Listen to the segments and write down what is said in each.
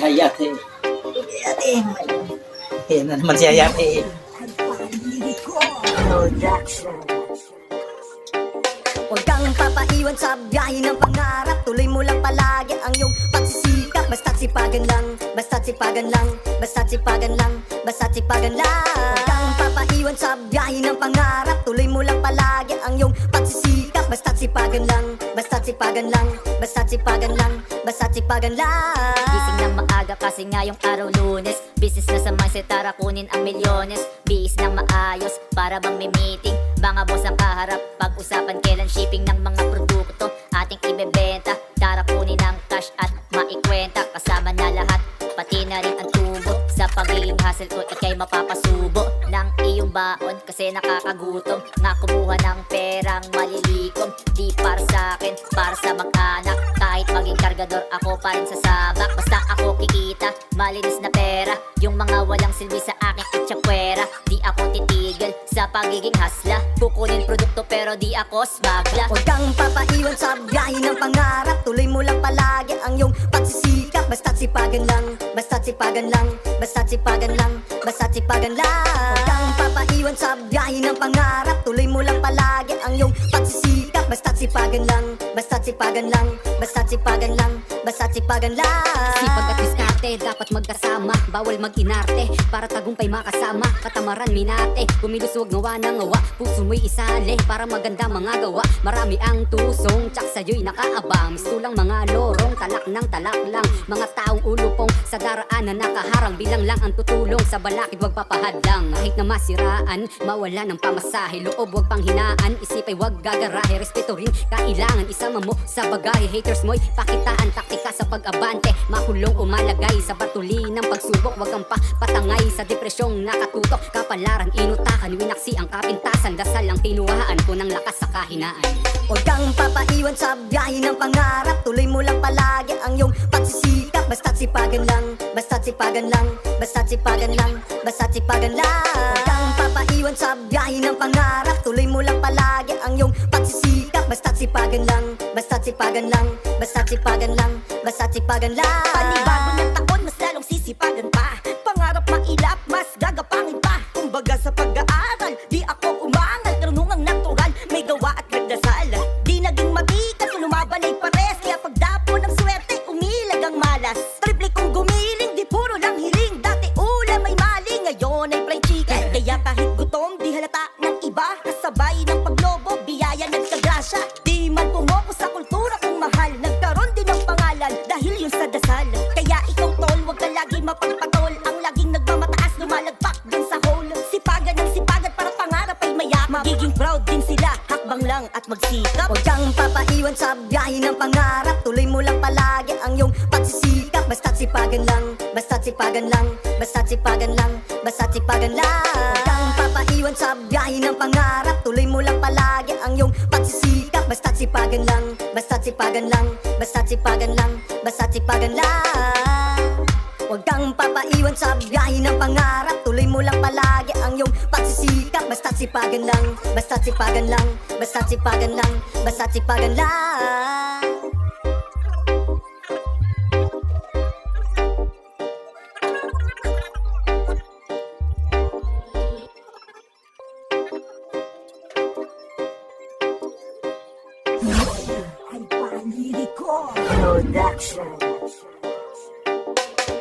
Hayate. Hayate. Yan na naman si Hayate. Huwag kang papaiwan sa biyahe ng pangarap. Tuloy mo lang palagi ang iyong pagsisikap. Basta't sipagan lang, basta't sipagan lang, basta't sipagan lang, basta't sipagan lang. Huwag kang papaiwan sa biyahe ng pangarap. Tuloy mo lang palagi ang iyong pagsisikap. Basta't sipagan lang, basta't sipagan lang, basta't sipagan lang, basta't sipagan lang. Gising ng maaga kasi ngayong araw Lunes. Business na sa mindset, tara kunin ang milyones. Bihis ng maayos, para bang may meeting. Mga boss ang kaharap, pag-usapan kailan shipping ng mga produkto ating ibebenta. Tara kunin ang cash at maikwenta. Kasama na lahat, pati na rin ang tubo. Sa pagiging hustle ko, ikay mapapasubo ng iyong baon kasi nakakagutom. Nga kumuha ng perang malilikom. Di para sa akin, para sa mag-anak. Kahit maging kargador, ako pa rin sasabak. Basta ako kikita, malinis na pera. Yung mga walang silbi sa aking itchapwera. Di ako titigil sa pagiging hasla. Kukunin produkto pero di ako smagla. Huwag kang papaiwan sa biyahe ng pangarap. Tuloy mo lang palagi ang iyong pagsisikap. Basta't sipagan lang, basta't sipagan lang, basta't sipagan lang, basta't sipagan lang. Huwag kang papaiwan sa biyahe ng pangarap. Tuloy mo lang palagi ang iyong pagsisikap. Basta't sipagan lang, basta't sipagan lang, basta't sipagan lang, basta't sipagan lang. Sipag at diskarte, dapat magkasama. Bawal mag-inarte, para tagumpay makasama. Katamaran minate, kumilos huwag ngawa ng ngawa. Puso mo'y isali, para maganda mga gawa. Marami ang tusong, tsak sa'yo'y nakaabang. Mistulang mga lorong, talak ng talak lang. Mga taong ulupong, sa daraanan nakaharang. Bilang lang ang tutulong, sa balakid wag papahadlang. Kahit na masiraan, mawala ng pamasahe. Loob wag panghinaan, isip ay wag gagarahe. Respeto rin, kailangan isama mo sa bagahe. Haters mo'y pakitaan, taktika sa pag-abante. Makulong umalagay sa batuli ng pagsubok. Wag kang patangay sa depresyong nakatutok. Kapalaran, inutakan, winaksi ang kapintasan. Dasal ang tinuhaan ko ng lakas sa kahinaan. Huwag kang papaiwan sa biyahe ng pangarap. Tuloy mo lang palagi ang iyong pagsisikap. Basta't sipagan lang, basta't sipagan lang, basta't sipagan lang, basta't sipagan lang. Huwag kang papaiwan sa biyahe ng pangarap. Tuloy mo lang palagi ang iyong pagsisikap. Basta't sipagan lang, basta't sipagan lang, basta't sipagan lang, basta't sipagan lang. Panibago ng taon, mas lalong sisipagan pa. Pangarap mailap, mas gagapangin pa. Kumbaga sa pag-aaral, di ako umangal. Karunungang natural, may gawa at nagdasal. Di naging mabigat, kung lumaban ay pares. Kaya pagdapo ng swerte, umilag ang malas. Triple kong gumiling, di puro lang hiling. Dati ulam ay mali, ngayon ay fried chicken. Kaya kahit gutom, di halata ng iba. Kasabay ng paglobo, biyaya nagkagrasya. Di man pumoko sa kultura kong mahal. Nagkaroon din ng pangalan, dahil yun sa dasal. Kaya ikaw tol, wag ka lagi mapagpatol. Ang laging nagmamataas, lumalagpak din sa hole. Sipagan ng sipagan para pangarap ay mayaman. Magiging proud din sila, hakbang lang at magsikap. Huwag kang papaiwan sa biyahe ng pangarap. Tuloy mo lang palagi ang iyong pagsisikap. Basta't sipagan lang, basta't sipagan lang, basta't sipagan lang, basta't sipagan lang. Huwag kang papaiwan sa biyahe ng pangarap. Tuloy mo lang palagi ang iyong pagsisikap. Basta't sipagan lang, basta't sipagan lang, basta't sipagan lang, basta't sipagan lang. Huwag kang papaiwan sa biyahe ng pangarap. Tuloy mo lang palagi ang iyong pagsisikap. Basta't sipagan lang, basta't sipagan lang, basta't sipagan lang, basta't sipagan lang.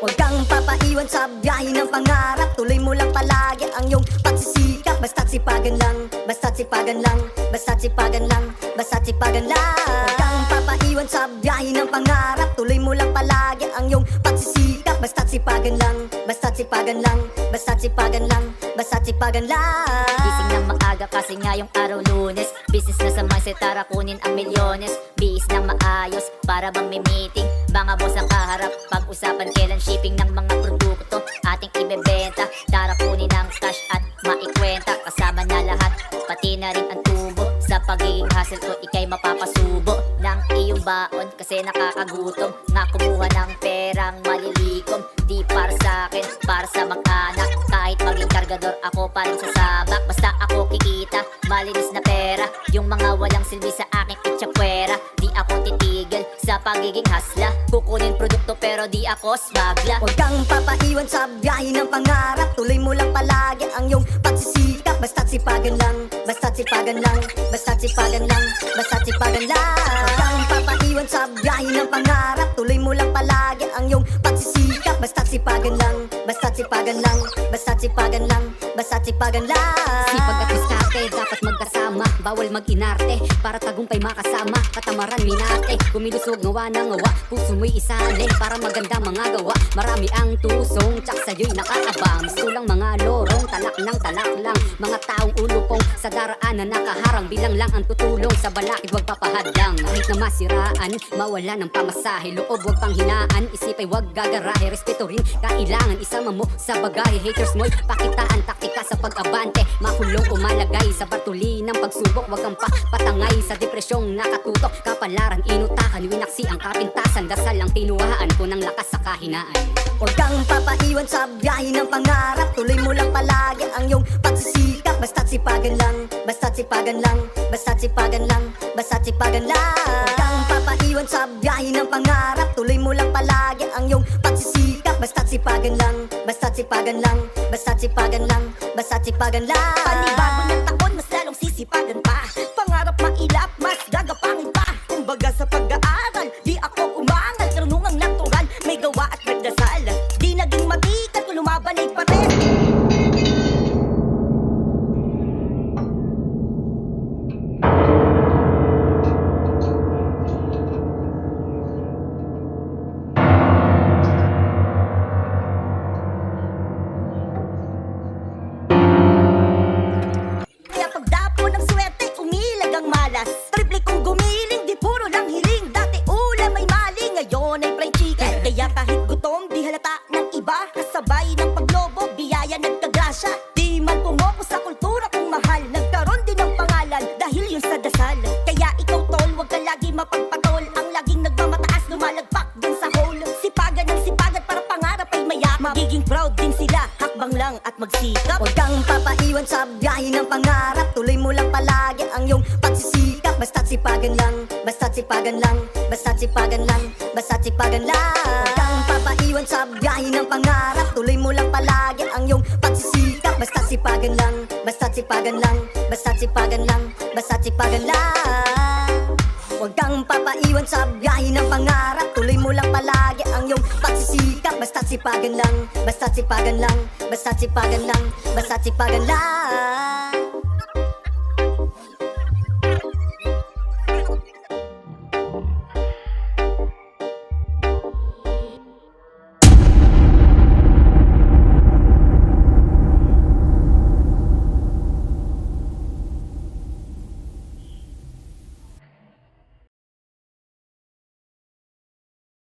Huwag kang papaiwan sa biyahe ng pangarap. Tuloy mo lang palagi ang iyong pagsisikap. Basta't sipagan lang, basta't sipagan lang, basta't sipagan lang, basta't sipagan lang. Huwag kang papaiwan sa biyahe ng pangarap. Tuloy mo lang palagi ang iyong pagsisikap. Basta't sipagan lang, basta't sipagan lang, basta't sipagan lang, basta't sipagan lang. Gising ng maaga kasi ngayong araw Lunes. Business na sa mindset, tara kunin ang milyones. Bihis ng maayos, para bang may meeting. Mga boss ang kaharap, pag-usapan kailan shipping ng mga produkto ating ibebenta. Tara kunin ang cash at maikwenta. Kasama na lahat, pati na rin ang tubo. Sa pagiging hustle ko, ikay mapapasubo ng iyong baon kasi nakakagutom. Nga kumuha ng perang malilikom. Di para sa akin, para sa mag-anak. Kahit maging kargador, ako pa rin sasabak. Basta ako kikita, malinis na pera. Yung mga walang silbi sa aking itchapwera. Di ako titigil sa pag pagiging hasla. Kukunin produkto pero di ako smagla. Huwag kang papaiwan sa biyahe ng pangarap. Tuloy mo lang palagi ang iyong pagsisikap. Basta't sipagan lang, basta't sipagan lang, basta't sipagan lang, basta't sipagan lang. Huwag kang papaiwan sa biyahe ng pangarap. Tuloy mo lang palagi ang iyong pagsisikap. Basta't sipagan lang, basta't sipagan lang, basta't sipagan lang, basta't sipagan lang. Sipag at diskarte, dapat magkasama. Bawal mag-inarte, para tagumpay makasama. Katamaran minate, kumilusog ngawa ng ngawa. Puso mo'y isali, para maganda mga gawa. Marami ang tusong, tsak sa'yo'y nakaabang. Gusto lang mga lorong, talak ng talak lang. Mga taong ulupong, sa daraan na nakaharang. Bilang lang ang tutulong, sa balakid wag papahadlang. Kahit na masiraan, mawala ng pamasahe. Loob wag panghinaan, isip ay wag gagarahe. Respeto rin, kailangan isama mo sa bagay. Haters mo'y pakitaan, taktika sa pag-abante. Makulong umalagay sa bartuli ng pagsubok. Wag kang patangay sa depresyong nakatutok. Kapalaran, inutakan, winaksi ang kapintasan. Dasal ang tinuhaan ko ng lakas sa kahinaan. Huwag kang papaiwan sa biyahe ng pangarap. Tuloy mo lang palagi ang iyong pagsisikap. Basta't sipagan lang, basta't sipagan lang, basta't sipagan lang, basta't sipagan lang. Huwag kang papaiwan sa biyahe ng pangarap. Tuloy mo lang palagi ang iyong pagsisikap. Basta't sipagan lang, basta't sipagan lang, basta't sipagan lang, basta't sipagan lang. Panibago ng taon, mas lalong sisipagan pa. Pangarap mailap, mas gagapangin pa. Kumbaga sa pag-aaral, di ako umangal. Karunungang natural, may gawa at nagdasal. Di naging mabigat, kung lumaban ay pares. Kaya pagdapo ng swerte, umilag ang malas. Triple kong gumiling, di puro lang hiling. Dati ulam ay mali, ngayon ay fried chicken. Kaya kahit gutom, di halata ng iba. Kasabay ng paglobo, biyaya nagkagrasya. Di man pumoko sa kultura kung mahal. Nagkaroon din ng pangalan, dahil yun sa dasal. Kaya ikaw tol, wag ka lagi mapagpatol. Ang laging nagmamataas, lumalagpak din sa hole. Sipagan ng sipagan para pangarap ay mayak. Magiging proud din sila, hakbang lang at magsikap. Huwag kang papaiwan sa biyahe ng pangarap. Tuloy mo lang palagi ang iyong pagsisikap. Basta't sipagan lang, basta't sipagan lang, basta't sipagan lang, basta't sipagan lang. Huwag kang papaiwan sa biyahe ng pangarap. Tuloy mo lang palagi ang iyong pagsisikap. Basta't sipagan lang, basta't sipagan lang, basta't sipagan lang, basta't sipagan lang. Huwag kang papaiwan sa biyahe ng pangarap. Tuloy mo lang palagi ang iyong pagsisikap. Basta't sipagan lang, basta't sipagan lang, basta't sipagan lang, basta't sipagan lang.